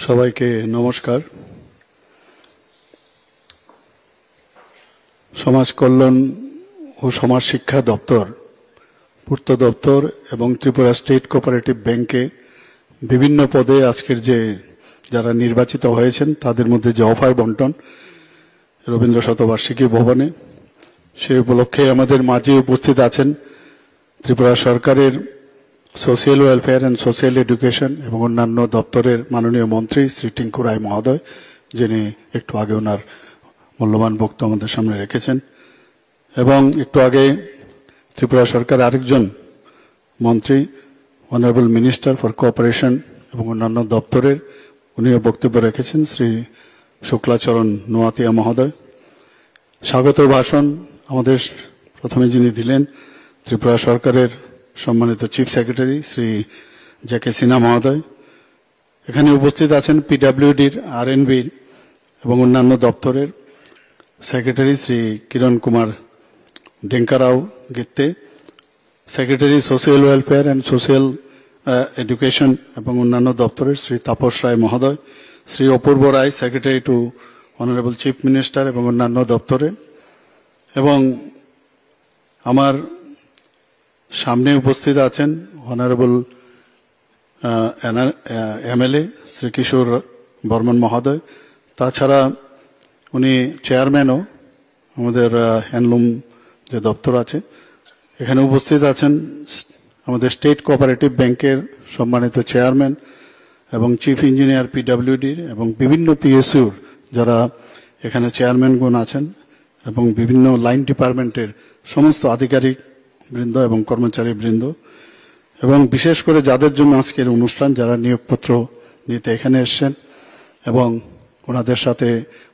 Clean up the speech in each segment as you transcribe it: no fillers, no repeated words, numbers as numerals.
সবাইকে নমস্কার। সমাজ কল্যাণ ও সমাজ শিক্ষা দপ্তর, পূর্ত দপ্তর এবং ত্রিপুরা স্টেট কোঅপারেটিভ ব্যাংকে বিভিন্ন পদে আজকের যে যারা নির্বাচিত হয়েছেন তাদের মধ্যে যে অফার বন্টন রবীন্দ্র শতবার্ষিকী ভবনে, সেই উপলক্ষে আমাদের মাঝে উপস্থিত আছেন ত্রিপুরা সরকারের social welfare and social education এবং অন্যান্য দপ্তরের মাননীয় মন্ত্রী শ্রী টিঙ্কু রায় মহোদয়, যিনি একটু আগে ওনার মূল্যবান বক্তব্য আমাদের সামনে রেখেছেন, এবং একটু আগে ত্রিপুরা সরকার আরেকজন মন্ত্রী অনারেবল মিনিস্টার ফর কোঅপারেশন এবং অন্যান্য দপ্তরের উনিও বক্তব্য রেখেছেন শ্রী শুক্লাচরণ নোয়াতিয়া মহোদয়। স্বাগত ভাষণ আমাদের প্রথমে যিনি দিলেন ত্রিপুরা সরকারের সম্মানিত chief secretary Shri J K. Sinha মহোদয়। এখানে উপস্থিত আছেন পিডব্লিউডির আর.এন.বি এবং অন্যান্য দপ্তরের secretary Shri Kiran Kumar Dinkarrao Gitte, secretary social welfare and social education এবং অন্যান্য দপ্তরের শ্রী তাপস রায় মহোদয়, Shri Apurba Roy secretary to honourable chief minister এবং অন্যান্য দপ্তরে, এবং আমার সামনে উপস্থিত আছেন অনারেবল এমএলএ শ্রী কিশোর বর্মন মহোদয়। তাছাড়া উনি চেয়ারম্যানও আমাদের হ্যান্ডলুম যে দপ্তর আছে। এখানে উপস্থিত আছেন আমাদের স্টেট কোঅপারেটিভ ব্যাংকের সম্মানিত চেয়ারম্যান এবং চিফ ইঞ্জিনিয়ার পিডব্লিউডির এবং বিভিন্ন পিএসইউর যারা এখানে চেয়ারম্যানগণ আছেন এবং বিভিন্ন লাইন ডিপার্টমেন্টের সমস্ত আধিকারিক বৃন্দ এবং কর্মচারী বৃন্দ, এবং বিশেষ করে যাদের জন্য আজকের অনুষ্ঠান, যারা নিয়োগপত্র নিতে এখানে এসছেন এবং ওনাদের সাথে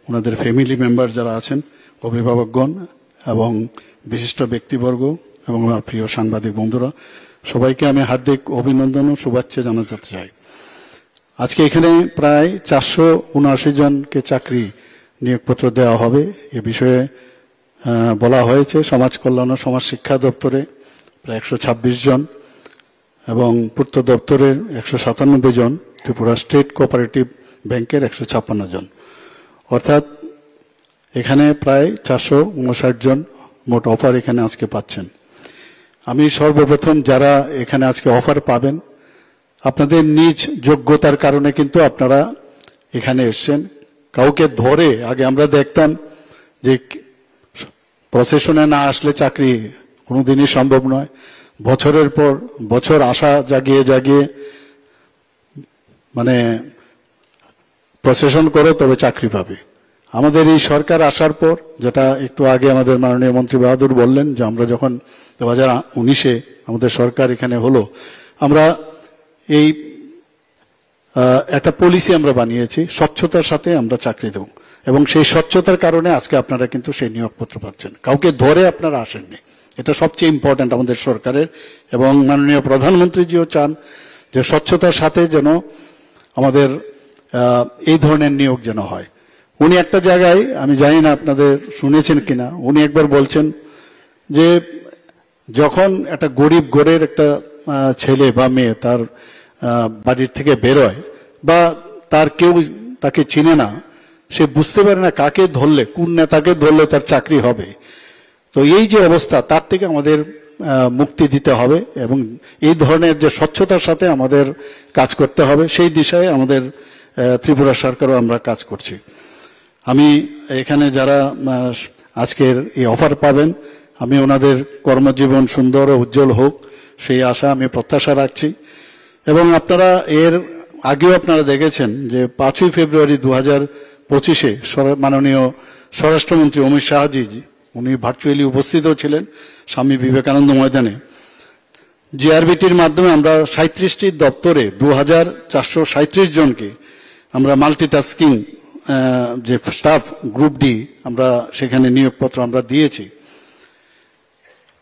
ওনাদের ফ্যামিলি মেম্বার যারা আছেন, অভিভাবকগণ এবং বিশিষ্ট ব্যক্তিবর্গ এবং আমার প্রিয় সাংবাদিক বন্ধুরা, সবাইকে আমি হার্দিক অভিনন্দন ও শুভেচ্ছা জানাতে চাই। আজকে এখানে প্রায় 479 জনকে চাকরি নিয়োগপত্র দেওয়া হবে এ বিষয়ে বলা হয়েছে। সমাজ কল্যাণ ও সমাজ শিক্ষা দপ্তরে প্রায় 126 জন এবং পূর্ত দপ্তরের 197 জন, ত্রিপুরা স্টেট কোঅপারেটিভ ব্যাংকের 156 জন, অর্থাৎ এখানে প্রায় 459 জন মোট অফার এখানে আজকে পাচ্ছেন। আমি সর্বপ্রথম যারা এখানে আজকে অফার পাবেন, আপনাদের নিজ যোগ্যতার কারণে কিন্তু আপনারা এখানে এসছেন। কাউকে ধরে, আগে আমরা দেখতাম যে প্রসেশনে না আসলে চাকরি কোনোদিনই সম্ভব নয়, বছরের পর বছর আশা জাগিয়ে জাগিয়ে মানে প্রসেশন করো তবে চাকরি পাবে। আমাদের এই সরকার আসার পর, যেটা একটু আগে আমাদের মাননীয় মন্ত্রী বাহাদুর বললেন, যে আমরা যখন 2019-এ আমাদের সরকার এখানে হলো, আমরা এই একটা পলিসি আমরা বানিয়েছি, স্বচ্ছতার সাথে আমরা চাকরি দেব, এবং সেই স্বচ্ছতার কারণে আজকে আপনারা কিন্তু সেই নিয়োগপত্র পাচ্ছেন। কাউকে ধরে আপনারা আসেননি, এটা সবচেয়ে ইম্পর্টেন্ট আমাদের সরকারের, এবং মাননীয় প্রধানমন্ত্রীজিও চান যে স্বচ্ছতার সাথে যেন আমাদের এই ধরনের নিয়োগ যেন হয়। উনি একটা জায়গায়, আমি জানি না আপনাদের শুনেছেন কিনা, উনি একবার বলছেন যে যখন একটা গরিব ঘরের একটা ছেলে বা মেয়ে তার বাড়ির থেকে বেরোয় বা তার কেউ তাকে চিনে না, সে বুঝতে পারে না কাকে ধরলে, কোন নেতাকে ধরলে তার চাকরি হবে। তো এই যে অবস্থা, তার থেকে আমাদের মুক্তি দিতে হবে এবং এই ধরনের যে স্বচ্ছতার সাথে আমাদের কাজ করতে হবে, সেই দিশায় আমাদের ত্রিপুরা সরকারও আমরা কাজ করছি। আমি এখানে যারা আজকের এই অফার পাবেন, আমি ওনাদের কর্মজীবন সুন্দর ও উজ্জ্বল হোক সেই আশা আমি প্রত্যাশা রাখছি। এবং আপনারা এর আগেও আপনারা দেখেছেন যে 5ই ফেব্রুয়ারি 2025-এ মাননীয় স্বরাষ্ট্রমন্ত্রী অমিত শাহজি, উনি ভার্চুয়ালি উপস্থিতও ছিলেন স্বামী বিবেকানন্দ ময়দানে। জিআরবিটির মাধ্যমে আমরা 37টি দপ্তরে 2437 জনকে আমরা মাল্টিটাস্কিং যে স্টাফ গ্রুপ ডি আমরা সেখানে নিয়োগপত্র আমরা দিয়েছি।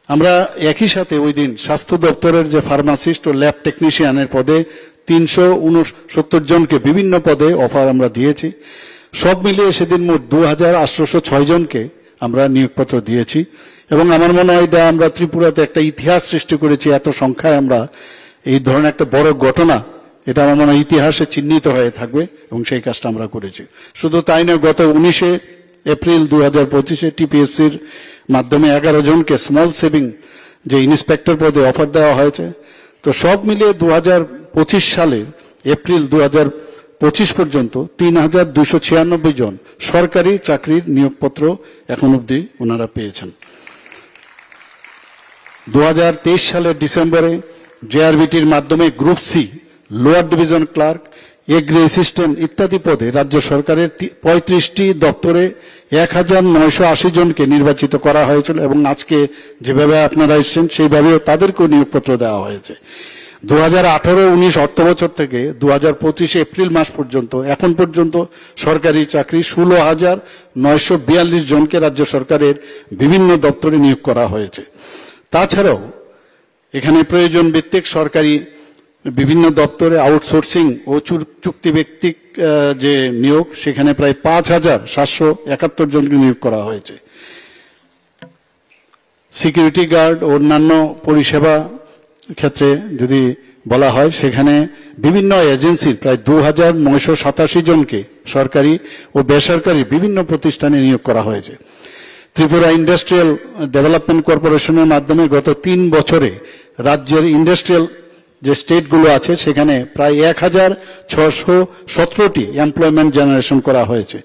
আমরা একই সাথে ওই দিন স্বাস্থ্য দপ্তরের যে ফার্মাসিস্ট ও ল্যাব টেকনিশিয়ানের পদে 369 জনকে বিভিন্ন পদে অফার আমরা দিয়েছি। সব মিলিয়ে সেদিন মোট 2806 জনকে আমরা নিয়োগপত্র দিয়েছি, এবং আমার মনে হয় এটা আমরা ত্রিপুরাতে একটা ইতিহাস সৃষ্টি করেছি। এত সংখ্যায় আমরা এই ধরনের একটা বড় ঘটনা এটা আমার মনে হয় ইতিহাসে চিহ্নিত হয়ে থাকবে এবং সেই কাজটা আমরা করেছি। শুধু তাই নয়, গত 19 এপ্রিল 2025 টিপিএসসির মাধ্যমে 11 জনকে স্মল সেভিং যে ইন্সপেক্টর পদে অফার দেওয়া হয়েছে। তো সব মিলিয়ে 2025 সালে এপ্রিল 2025 পর্যন্ত 3296 জন সরকারি চাকরির নিয়োগপত্র এখন অবধি ওনারা পেয়েছেন। 2023 সালের ডিসেম্বরে জেআরবিটির মাধ্যমে group C, lower division clerk, agri assistant ইত্যাদি পদে রাজ্য সরকারের 35টি দপ্তরে 1980 জনকে নির্বাচিত করা হয়েছিল এবং আজকে যেভাবে আপনারা এসেছেন সেইভাবে তাদেরকেও নিয়োগপত্র দেওয়া হয়েছে। 2018-19 অর্থবছর থেকে 2025 এপ্রিল মাস পর্যন্ত এখন পর্যন্ত সরকারি চাকরি 16,942 জনকে রাজ্য সরকারের বিভিন্ন দপ্তরে নিয়োগ করা হয়েছে। তাছাড়াও এখানে প্রয়োজন ভিত্তিক সরকারি বিভিন্ন দপ্তরে আউটসোর্সিং ও চুক্তিভিত্তিক যে নিয়োগ, সেখানে প্রায় 5,771 জনকে নিয়োগ করা হয়েছে। সিকিউরিটি গার্ড ও অন্যান্য পরিষেবা ক্ষেত্রে যদি বলা হয়, সেখানে বিভিন্ন এজেন্সির প্রায় 2,987 জনকে সরকারি ও বেসরকারি বিভিন্ন প্রতিষ্ঠানে নিয়োগ করা হয়েছে। ত্রিপুরা ইন্ডাস্ট্রিয়াল ডেভেলপমেন্ট কর্পোরেশনের মাধ্যমে গত 3 বছরে রাজ্যের ইন্ডাস্ট্রিয়াল যে স্টেটগুলো আছে সেখানে প্রায় 1,617টি এমপ্লয়মেন্ট জেনারেশন করা হয়েছে।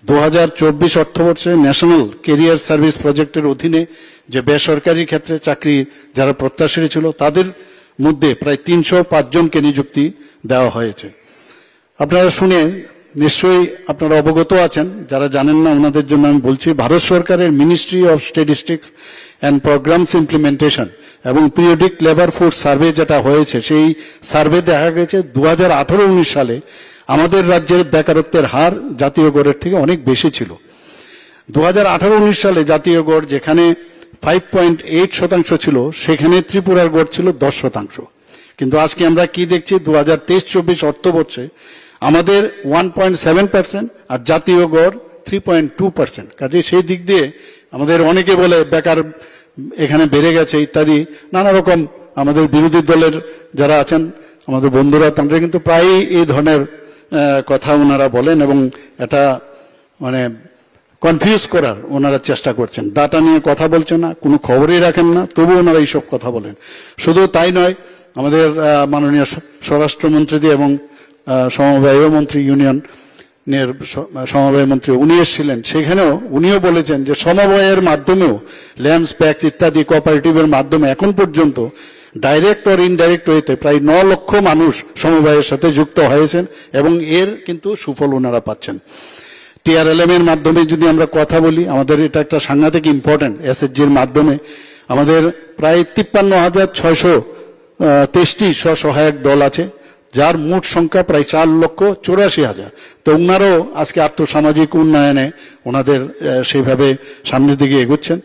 2024 অর্থবর্ষে ন্যাশনাল কেরিয়ার সার্ভিস প্রজেক্টের অধীনে যে বেসরকারি ক্ষেত্রে চাকরি যারা প্রত্যাশী ছিল তাদের মধ্যে প্রায় 305 জনকে নিযুক্তি দেওয়া হয়েছে। আপনারা শুনে নিশ্চয়ই আপনারা অবগত আছেন, যারা জানেন না ওনাদের জন্য আমি বলছি, ভারত সরকারের ministry of statistics and programs implementation এবং পিরিয়ডিক লেবার ফোর্স সার্ভে যেটা হয়েছে, সেই সার্ভে দেখা গেছে 2018-19 সালে আমাদের রাজ্যের বেকারত্বের হার জাতীয় গড়ের থেকে অনেক বেশি ছিল। 2018-19 সালে জাতীয় গড় যেখানে 5.8% ছিল, সেখানে ত্রিপুরার গড় ছিল 10%। কিন্তু আজকে আমরা কি দেখছি, 2023-24 অর্থবর্ষে আমাদের 1.7% আর জাতীয় গড় 3.2%। কাজে সেই দিক দিয়ে আমাদের অনেকে বলে বেকার এখানে বেড়ে গেছে ইত্যাদি নানা রকম আমাদের বিরোধী দলের যারা আছেন আমাদের বন্ধুরা, তারা কিন্তু প্রায়ই এই ধরনের কথা ওনারা বলেন এবং এটা মানে কনফিউজ করার ওনারা চেষ্টা করছেন। ডাটা নিয়ে কথা বলছেন না, কোনো খবরই রাখেন না, তবু ওনারা এইসব কথা বলেন। শুধু তাই নয়, আমাদের মাননীয় স্বরাষ্ট্রমন্ত্রী এবং সমবায় মন্ত্রী, ইউনিয়নের সমবায় মন্ত্রী উনি এসেছিলেন, সেখানেও উনিও বলেছেন যে সমবায়ের মাধ্যমেও ল্যান্ডস প্যাক্স ইত্যাদি কোঅপারেটিভের মাধ্যমে এখন পর্যন্ত ডাইরেক্ট অর ইনডাইরেক্ট ওয়েতে প্রায় 9 লক্ষ মানুষ সমবায়ের সাথে যুক্ত হয়েছেন এবং এর কিন্তু সুফল ওনারা পাচ্ছেন। টিআরএলএম এর মাধ্যমে যদি আমরা কথা বলি, আমাদের এটা একটা সাংঘাতিক ইম্পর্টেন্ট। এসএসজির মাধ্যমে আমাদের প্রায় 53,623টি স্বসহায়ক দল আছে, যার মোট সংখ্যা প্রায় 4,84,000। তো ওনারাও আজকে আর্থসামাজিক উন্নয়নে ওনাদের সেইভাবে সামনের দিকে এগোচ্ছেন।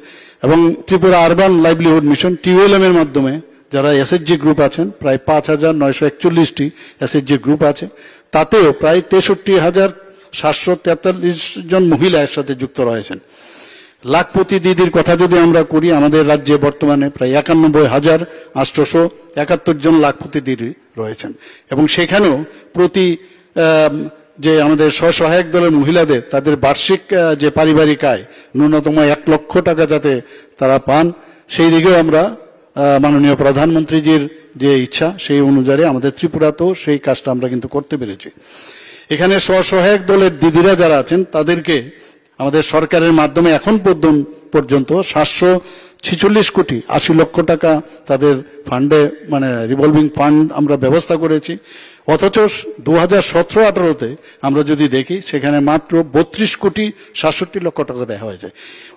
এবং ত্রিপুরা আরবান লাইভলিহুড মিশন টিওএলএম এর মাধ্যমে যারা এসএসজি গ্রুপ আছেন, প্রায় 5,941টি এসএসজি গ্রুপ আছে, তাতেও প্রায় 63,743 জন মহিলা এর সাথে যুক্ত রয়েছেন। লাখপতি দিদির কথা যদি আমরা করি, আমাদের রাজ্যে বর্তমানে প্রায় 91,871 জন লাখপতি দিদি রয়েছেন এবং সেখানেও প্রতি যে আমাদের স্বসহায়ক দলের মহিলাদের তাদের বার্ষিক যে পারিবারিক আয় ন্যূনতম 1 লক্ষ টাকা যাতে তারা পান, সেই দিকেও আমরা মাননীয় প্রধানমন্ত্রীজির যে ইচ্ছা সেই অনুযায়ী আমাদের ত্রিপুরাতেও সেই কাজটা আমরা কিন্তু করতে পেরেছি। এখানে স্বসহায়ক দলের দিদিরা যারা আছেন তাদেরকে আমাদের সরকারের মাধ্যমে এখন পর্যন্ত 746 কোটি 80 লক্ষ টাকা তাদের ফান্ডে মানে রিভলভিং ফান্ড আমরা ব্যবস্থা করেছি। অথচ 2017-18তে আমরা যদি দেখি সেখানে মাত্র 32 কোটি 67 লক্ষ টাকা দেওয়া হয়েছে।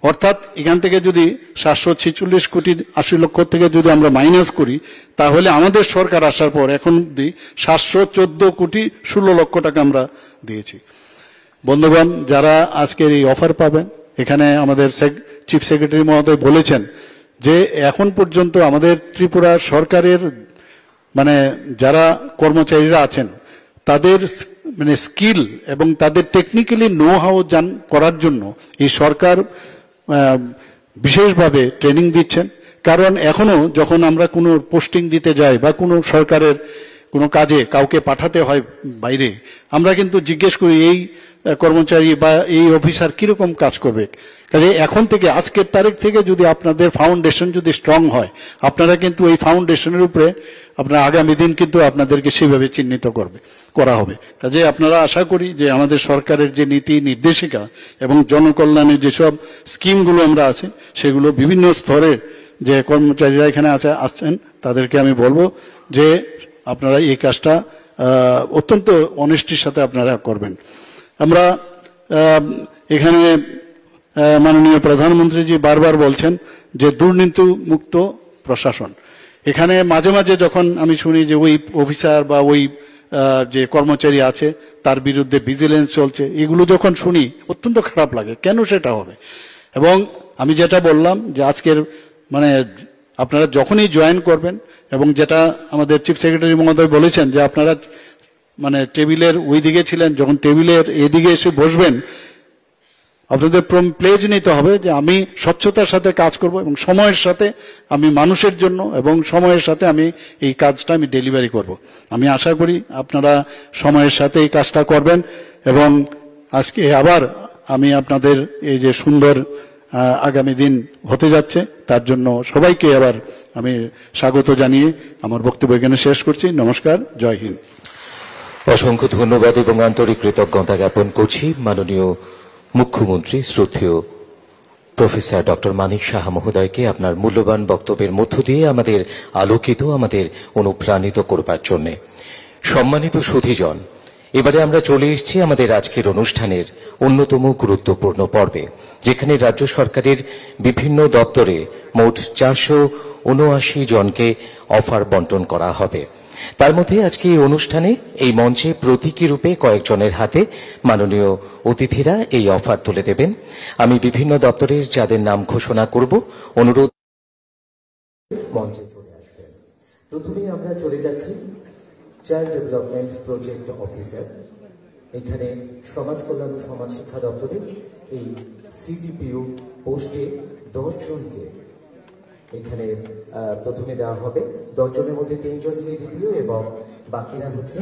অর্থাৎ এখান থেকে যদি 746 কোটি 80 লক্ষ থেকে যদি আমরা মাইনাস করি, তাহলে আমাদের সরকার আসার পর এখন অব্দি 714 কোটি 16 লক্ষ টাকা আমরা দিয়েছি। বন্ধুগণ, যারা আজকের এই অফার পাবেন, এখানে আমাদের চিফ সেক্রেটারি মহোদয় বলেছেন যে এখন পর্যন্ত আমাদের ত্রিপুরা সরকারের মানে যারা কর্মচারীরা আছেন তাদের মানে স্কিল এবং তাদের টেকনিক্যালি নো হাউ করার জন্য এই সরকার বিশেষভাবে ট্রেনিং দিচ্ছেন। কারণ এখনো যখন আমরা কোনো পোস্টিং দিতে যাই বা কোনো সরকারের কোনো কাজে কাউকে পাঠাতে হয় বাইরে, আমরা কিন্তু জিজ্ঞেস করি এই কর্মচারী বা এই অফিসার কিরকম কাজ করবে। কাজে এখন থেকে আজকের তারিখ থেকে যদি আপনাদের ফাউন্ডেশন যদি স্ট্রং হয়, আপনারা কিন্তু এই ফাউন্ডেশনের উপরে আপনারা আগামী দিন কিন্তু আপনাদেরকে সেভাবে চিহ্নিত করা হবে। কাজে আপনারা আশা করি যে আমাদের সরকারের যে নীতি নির্দেশিকা এবং জনকল্যাণের যেসব স্কিমগুলো আমরা আছে সেগুলো বিভিন্ন স্তরের যে কর্মচারীরা এখানে আসছেন তাদেরকে আমি বলবো যে আপনারা এই কাজটা অত্যন্ত অনেস্টির সাথে আপনারা করবেন। আমরা এখানে মাননীয় প্রধানমন্ত্রীজি বারবার বলছেন যে দুর্নীতি মুক্ত প্রশাসন। এখানে মাঝে মাঝে যখন আমি শুনি যে ওই অফিসার বা ওই যে কর্মচারী আছে তার বিরুদ্ধে ভিজিলেন্স চলছে, এগুলো যখন শুনি অত্যন্ত খারাপ লাগে। কেন সেটা হবে? এবং আমি যেটা বললাম যে আজকের মানে আপনারা যখনই জয়েন করবেন, এবং যেটা আমাদের চিফ সেক্রেটারি মহোদয় বলেছেন যে আপনারা মানে টেবিলের ওই দিকে ছিলেন, যখন টেবিলের এদিকে এসে বসবেন আপনাদের প্লেজ নিতে হবে যে আমি স্বচ্ছতার সাথে কাজ করব এবং সময়ের সাথে আমি মানুষের জন্য এবং সময়ের সাথে আমি এই কাজটা আমি ডেলিভারি করব। আমি আশা করি আপনারা সময়ের সাথে এই কাজটা করবেন। এবং আজকে আবার আমি আপনাদের এই যে সুন্দর আগামী দিন হতে যাচ্ছে তার জন্য সবাইকে আবার আমি স্বাগত জানিয়ে আমার বক্তব্য এখানে শেষ করছি। নমস্কার, জয় হিন্দ। অসংখ্য ধন্যবাদ এবং আন্তরিক কৃতজ্ঞতা জ্ঞাপন করছি মাননীয় মুখ্যমন্ত্রী শ্রদ্ধেয় প্রফেসর ডক্টর মানিক সাহা মহোদয়কে আপনার মূল্যবান বক্তব্যের মধ্য দিয়ে আমাদের আলোকিত, আমাদের অনুপ্রাণিত করবার জন্য। সম্মানিত সুধীজন, এবারে আমরা চলে এসেছি আমাদের আজকের অনুষ্ঠানের অন্যতম গুরুত্বপূর্ণ পর্বে, যেখানে রাজ্য সরকারের বিভিন্ন দপ্তরে মোট 479 জনকে অফার বন্টন করা হবে। তার মধ্যে আজকে এই অনুষ্ঠানে এই মঞ্চে প্রতীকী রূপে কয়েকজনের হাতে মাননীয় অতিথিরা এই অফার তুলে দেবেন। আমি বিভিন্ন দপ্তরের যাদের নাম ঘোষণা করব, অনুরোধ মঞ্চে চলে আসবেন। প্রথমেই আমরা চলে যাচ্ছি চাইল্ড ডেভেলপমেন্ট প্রজেক্ট অফিসার। এখানে সমাজ কল্যাণ ও সমাজ শিক্ষা দপ্তরের এই সিডিপিও পোস্টে 10 জনকে এখানে প্রথমে দেওয়া হবে। 10 জনের মধ্যে 3 জন সিডিপিও এবং বাকিরা হচ্ছে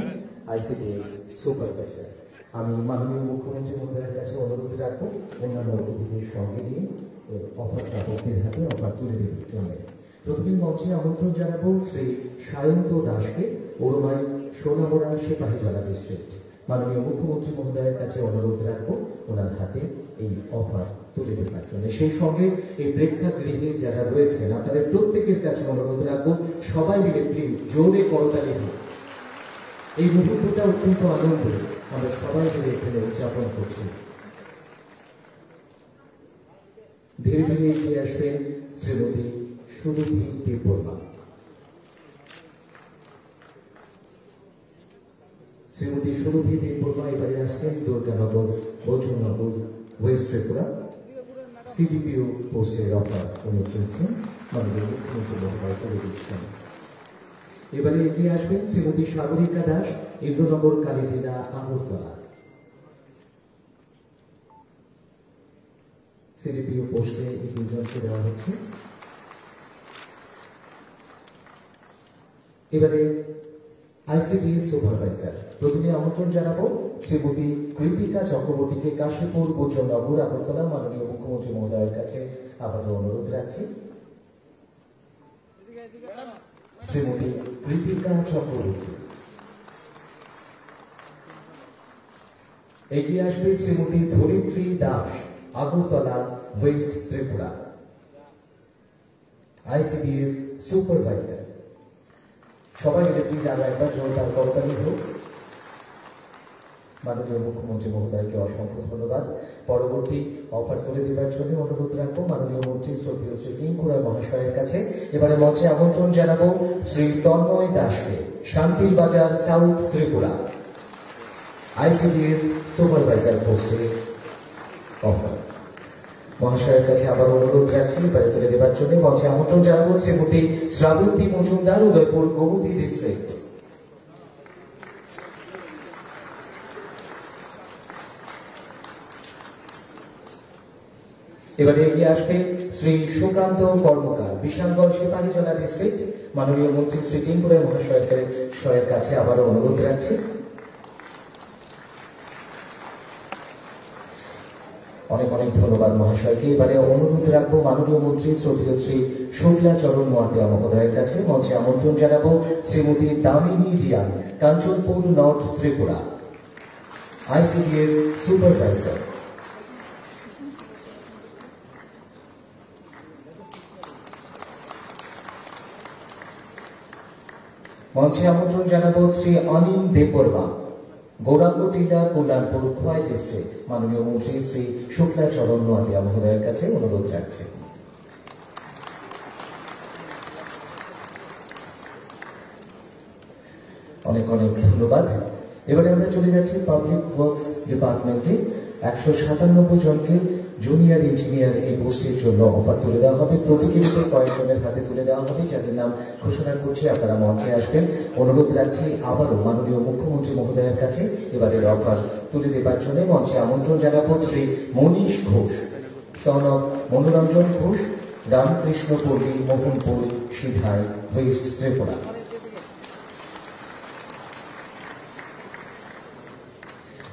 আইসিডিএস সুপারভাইজার। আমি মাননীয় মুখ্যমন্ত্রী মহোদয়ের কাছে অনুরোধ রাখবো অন্যান্য অতিথিদের সঙ্গে নিয়ে অফার প্রাপকদের হাতে অফার তুলে দেওয়ার জন্য। প্রথমে মঞ্চে আমন্ত্রণ জানাবো শ্রী সায়ন্ত দাসকে, ওরমাই সোনামুড়া সিপাহীজলা ডিস্ট্রিক্ট। মাননীয় মুখ্যমন্ত্রী মহোদয়ের কাছে অনুরোধ রাখবো ওনার হাতে এই অফার তুলে দেওয়ার জন্য। সেই সঙ্গে এই প্রেক্ষাগৃহে যারা রয়েছেন আপনাদের প্রত্যেকের কাছে অনুরোধ রাখবো সবাই মিলে প্লিজ জোরে করতালি দিন। এই মুহূর্তটা অত্যন্ত আনন্দ আমরা সবাই মিলে এখানে উদযাপন করছি। ধীরে ধীরে এগিয়ে আসবেন শ্রীমতী সুরভি দেববর্মা। শ্রীমতী সুরভি দেববর্মা এবারে আসছেন দুর্গানগর, বৈজনগর, ওয়েস্ট ত্রিপুরা। সিডিপিও পোস্টের অফার উনি পেয়েছেন, মাননীয় মুখ্যমন্ত্রী মহোদয় করে দিচ্ছেন। এবারে এগিয়ে আসবেন শ্রীমতী সাগরিকা দাস, ইন্দ্রনগর, কালীটিলা, আগরতলা। সিডিপিও পোস্টে এই 2 জনকে দেওয়া হচ্ছে। এবারে আইসিডিএস সুপারভাইজার। প্রথমে আমন্ত্রণ জানাবো শ্রীমতী কৃতিকা চক্রবর্তীকে, কাশীপুর, বৈজনগর, আগরতলা। মাননীয় মুখ্যমন্ত্রী মহোদয়ের কাছে আবারও অনুরোধ রাখছি শ্রীমতী কৃতিকা চক্রবর্তী। এগিয়ে আসবে Shrimati Dharitri Das, Agartala, west Tripura, ICDS supervisor. সবাই মিলে প্লিজ আরো একবার জোরদার করতালি হোক। মাননীয় মুখ্যমন্ত্রী মহোদয়কে অসংখ্য ধন্যবাদ। পরবর্তী অফার তুলে দেওয়ার জন্য অনুরোধ রাখবো মাননীয় মন্ত্রী শ্রদ্ধেয় শ্রী কিঙ্কুরা মহাশয়ের কাছে। এবারে মঞ্চে আমন্ত্রণ জানাবো শ্রী তন্ময় দাসকে, শান্তির বাজার, সাউথ ত্রিপুরা, আইসিডিএস সুপারভাইজার পোস্টে অফার। মহাশয়ের কাছে আবার অনুরোধ রাখছি এবারে তুলে দেওয়ার জন্য। মঞ্চে আমন্ত্রণ জানাবো শ্রীমতী শ্রাবন্তী মজুমদার, উদয়পুর, গোমতী ডিস্ট্রিক্ট। এবারে এগিয়ে আসবে শ্রী সুকান্ত কর্মকার, বিশালগড়, সিপাহীজলা ডিস্ট্রিক্ট, মাননীয় মন্ত্রী শ্রী টিঙ্কুরা মহাশয়ের কাছে আবারও অনুরোধ রাখছি। অনেক অনেক ধন্যবাদ মহাশয়কে। এবারে অনুরোধ রাখবো মাননীয় মন্ত্রী শ্রদ্ধেয় শ্রী শুক্লাচরণ মহাতিয়া মহোদয়ের কাছে। মঞ্চে আমন্ত্রণ জানাবো Shrimati Damini Riyan, Kanchanpur north Tripura, ICDS supervisor. মঞ্চে আমন্ত্রণ জানাবো শ্রী অনিল দেববর্মা, গৌরাঙ্গ টিলা, কল্যাণপুর, খোয়াই ডিস্ট্রিক্ট। মাননীয় মন্ত্রী শ্রী শুক্লাচরণ মহাতিয়া মহোদয়ের কাছে অনুরোধ রাখছে। অনেক অনেক ধন্যবাদ। এবারে আমরা চলে যাচ্ছি পাবলিক ওয়ার্কস ডিপার্টমেন্টে। 197 জনকে জুনিয়র ইঞ্জিনিয়ার এই পোস্টের জন্য অফার তুলে দেওয়া হবে। প্রতীকী রূপে কয়েকজনের হাতে তুলে দেওয়া হবে, যাদের নাম ঘোষণা করছি। আপনারা মঞ্চে আসবেন। অনুরোধ রাখছি আবারও মাননীয় মুখ্যমন্ত্রী মহোদয়ের কাছে এবারের অফার তুলে দেবার জন্য। মঞ্চে আমন্ত্রণ জানাবো Shri Manish Ghosh, son of Manoranjan Ghosh, Ramakrishnapalli, Mohanpur, Sidhai, west Tripura.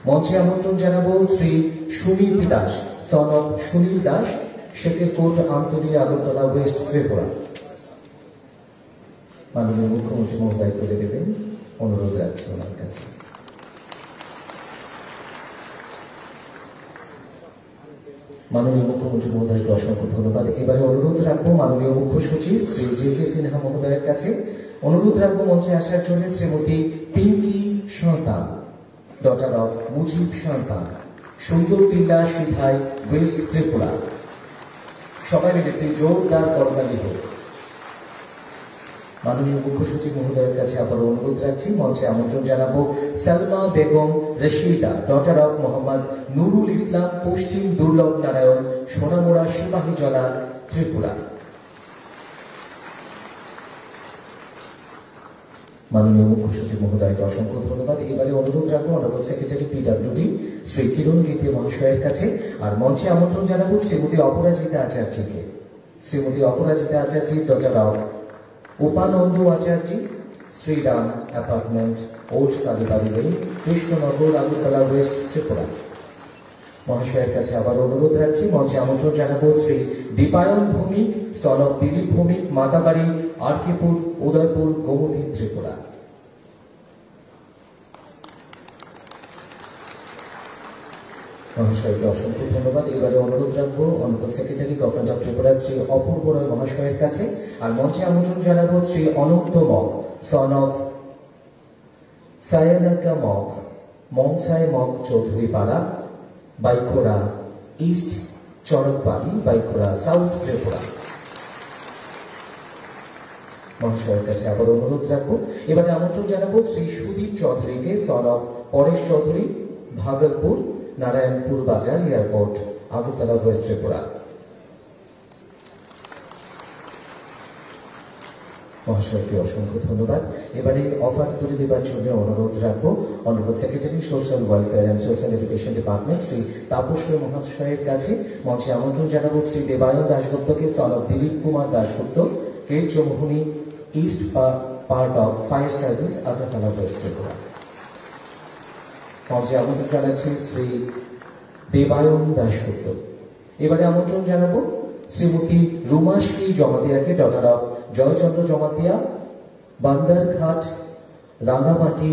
মঞ্চে আমন্ত্রণ জানাবো Shri Sunil Das, son of Sunil Das, Shekharkot, Amtali, Agartala, west Tripura. মাননীয় মুখ্যমন্ত্রী মহোদয় তুলে দেবেন, অনুরোধ রাখছি ওনার কাছে। মাননীয় মুখ্যমন্ত্রী মহোদয়কে অসংখ্য ধন্যবাদ। এবারে অনুরোধ রাখবো মাননীয় মুখ্য সচিব শ্রী JK সিনহা মহোদয়ের কাছে। অনুরোধ রাখবো মঞ্চে আসার জন্য শ্রীমতী পিঙ্কি সন্তান, ডটার অফ মুজিব সন্তান, সুন্দর টিলা, সিধাই, ওয়েস্ট ত্রিপুরা। সবাই মিলে একটি জোরদার করতালি হোক। মাননীয় মুখ্য সচিব মহোদয়ের কাছে আবার অনুরোধ রাখছি। মঞ্চে আমন্ত্রণ জানাবো সালমা বেগম রশিদা, ডটার অফ মোহাম্মদ নুরুল ইসলাম, পশ্চিম দুর্লভ নারায়ণ, সোনামুড়া, সিপাহীজলা, ত্রিপুরা। মাননীয় মুখ্য সচিব মহোদয়কে অসংখ্য ধন্যবাদ। এবারে অনুরোধ রাখবো honourable secretary PWD Shri Kiran Gitte মহাশয়ের কাছে। আর মঞ্চে আমন্ত্রণ জানাবো শ্রীমতী অপরাজিতা আচার্যকে। Shrimati Aparajita Acharya, daughter of Upananda Acharya, Shriram apartment, old Kalibari lane, Krishnanagar, Agartala, west Tripura. মহাশয়ের কাছে আবার অনুরোধ রাখছি। মঞ্চে আমন্ত্রণ জানাবো শ্রী দীপায়ন ভৌমিক, সন অফ দিলীপ ভৌমিক, মাতাবাড়ি, আরকিপুর, উদয়পুর, গোমতী, ত্রিপুরা। মহাশয়কে অসংখ্য ধন্যবাদ। এবারে অনুরোধ রাখবো honourable secretary government of Tripura Shri Apurba Roy মহাশয়ের কাছে। আর মঞ্চে আমন্ত্রণ জানাবো Shri Ananta Mog, son of Sainaka Mog, Mongsai Mog Chowdhury Para, Baikhora east, Charakbari, Baikhora south, Tripura. মহাশয়ের কাছে আবার অনুরোধ রাখবো। এবারে আমন্ত্রণ জানাবো শ্রী সুদীপ চৌধুরীকে, সন অফ পরেশ চৌধুরী, ভাগলপুর, নারায়ণপুর বাজার, এয়ারপোর্ট, আগরতলা, ওয়েস্ট ত্রিপুরা। মহাশয়কে অসংখ্য ধন্যবাদ। এবারে অফার তুলে দেবার জন্য অনুরোধ রাখবো honourable secretary social welfare and social education department Shri Tapas মহাশয়ের কাছে। মঞ্চে আমন্ত্রণ জানাবো শ্রী দেবায়ন দাশগুপ্তকে, son of Dilip Kumar Dasgupta, Ker Chowmuhani, east part of fire service, Agartala, west Tripura. মঞ্চে আমন্ত্রণ জানাচ্ছি শ্রী দেবায়ন দাশগুপ্ত। এবারে আমন্ত্রণ জানাবো শ্রীমতী রুমাশ্রী জমাতিয়াকে, ডটার অফ জয়চন্দ্র জমাতিয়া, বান্দারঘাট, রাঙ্গামাটি,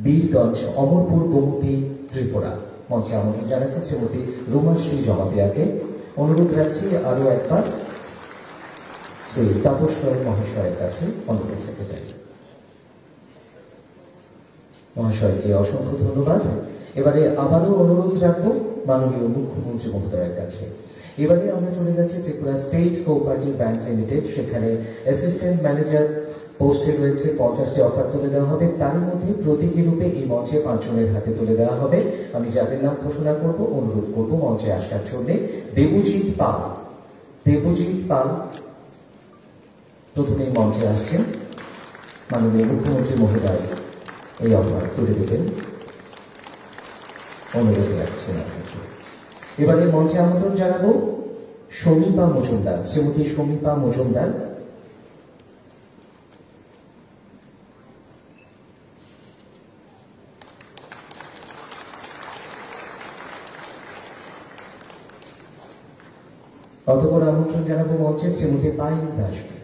বীরগঞ্জ, অমরপুর, গোমতী, ত্রিপুরা। মঞ্চে আমন্ত্রণ জানাচ্ছি শ্রীমতী রুমাশ্রী জমাতিয়াকে। অনুরোধ রাখছি আরো একবার শ্রী তাপস মহাশয়ের কাছে, অনারেবল সেক্রেটারি মহাশয়কে অসংখ্য ধন্যবাদ। এবারে আবারও অনুরোধ রাখবো মাননীয় মুখ্যমন্ত্রী মহোদয়ের কাছে। এবারে আমরা চলে যাচ্ছি Tripura state cooperative bank limited. সেখানে অ্যাসিস্ট্যান্ট ম্যানেজার পোস্টে রয়েছে 50টি অফার তুলে দেওয়া হবে। তার মধ্যে প্রতীকী রূপে এই মঞ্চে 5 জনের হাতে তুলে দেওয়া হবে। আমি যাদের নাম ঘোষণা করব, অনুরোধ করব মঞ্চে আসার জন্য। দেবজিৎ পাল, দেবজিৎ পাল প্রথমেই মঞ্চে আসছেন। মাননীয় মুখ্যমন্ত্রী মহোদয় এই অফার তুলে দেবেন, অনুরোধ রাখছেন। এবারে মঞ্চে আমন্ত্রণ জানাবো সমীপা মজুমদার, শ্রীমতী সমীপা মজুমদার, অতঃপর আমন্ত্রণ জানাবো মঞ্চে শ্রীমতী পায়েল দাসকে।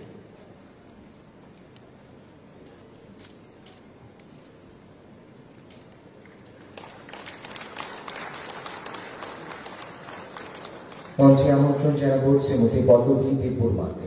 মঞ্চে আমন্ত্রণ জানাবো শ্রীমতী পল্লবী দেববর্মাকে।